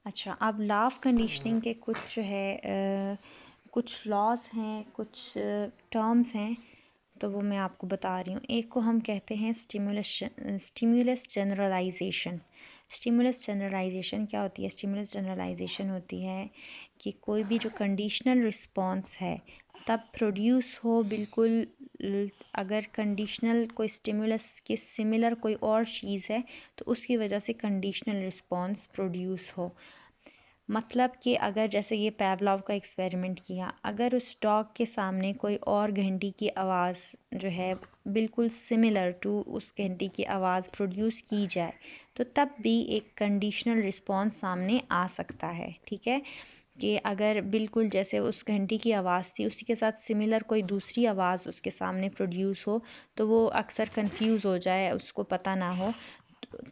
अच्छा, अब law of conditioning के कुछ जो है कुछ लॉज हैं, कुछ टर्म्स हैं, तो वो मैं आपको बता रही हूँ। एक को हम कहते हैं स्टिमुलस जनरलाइजेशन। स्टिमुलस जनरलाइजेशन क्या होती है? स्टिमुलस जनरलाइजेशन होती है कि कोई भी जो कंडीशनल रिस्पॉन्स है तब प्रोड्यूस हो बिल्कुल, अगर कंडीशनल कोई स्टिमुलस के सिमिलर कोई और चीज़ है तो उसकी वजह से कंडीशनल रिस्पॉन्स प्रोड्यूस हो। मतलब कि अगर जैसे ये पैवलव का एक्सपेरिमेंट किया, अगर उस डॉग के सामने कोई और घंटी की आवाज़ जो है बिल्कुल सिमिलर टू उस घंटी की आवाज़ प्रोड्यूस की जाए तो तब भी एक कंडीशनल रिस्पॉन्स सामने आ सकता है। ठीक है, कि अगर बिल्कुल जैसे उस घंटी की आवाज़ थी उसी के साथ सिमिलर कोई दूसरी आवाज़ उसके सामने प्रोड्यूस हो तो वो अक्सर कंफ्यूज हो जाए, उसको पता ना हो,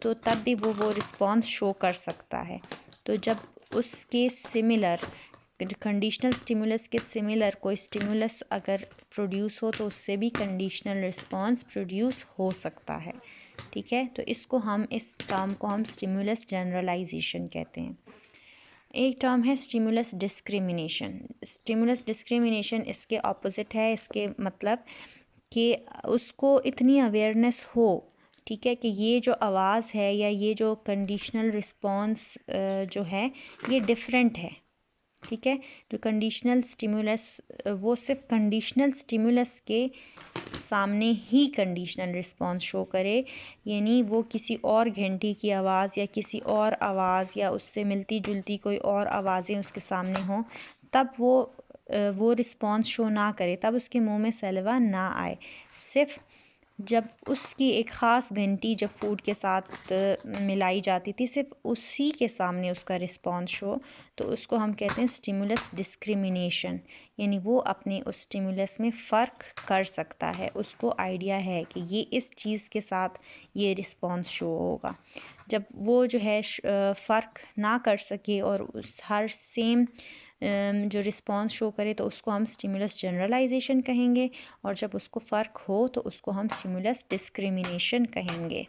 तो तब भी वो रिस्पॉन्स शो कर सकता है। तो जब उसके सिमिलर कंडीशनल स्टिमुलस के सिमिलर कोई स्टिमुलस अगर प्रोड्यूस हो तो उससे भी कंडीशनल रिस्पॉन्स प्रोड्यूस हो सकता है। ठीक है, तो इसको हम इस टर्म को हम स्टिमुलस जनरलाइजेशन कहते हैं। एक टर्म है स्टिमुलस डिस्क्रिमिनेशन। स्टिमुलस डिस्क्रिमिनेशन इसके ऑपोजिट है। इसके मतलब कि उसको इतनी अवेयरनेस हो, ठीक है, कि ये जो आवाज़ है या ये जो कंडीशनल रिस्पॉन्स जो है ये डिफरेंट है। ठीक है, जो कंडीशनल स्टिमुलस वो सिर्फ कंडीशनल स्टिमुलस के सामने ही कंडीशनल रिस्पॉन्स शो करे, यानी वो किसी और घंटी की आवाज़ या किसी और आवाज़ या उससे मिलती जुलती कोई और आवाज़ें उसके सामने हों तब वो रिस्पॉन्स शो ना करे, तब उसके मुंह में सैलिवा ना आए। सिर्फ जब उसकी एक ख़ास घंटी जब फूड के साथ मिलाई जाती थी, सिर्फ उसी के सामने उसका रिस्पॉन्स शो, तो उसको हम कहते हैं स्टिमुलस डिस्क्रिमिनेशन। यानी वो अपने उस स्टिमुलस में फ़र्क कर सकता है, उसको आइडिया है कि ये इस चीज़ के साथ ये रिस्पॉन्स शो होगा। जब वो जो है फ़र्क ना कर सके और उस हर सेम जो रिस्पॉन्स शो करे तो उसको हम स्टिमुलस जनरलाइजेशन कहेंगे, और जब उसको फ़र्क हो तो उसको हम स्टिमुलस डिस्क्रिमिनेशन कहेंगे।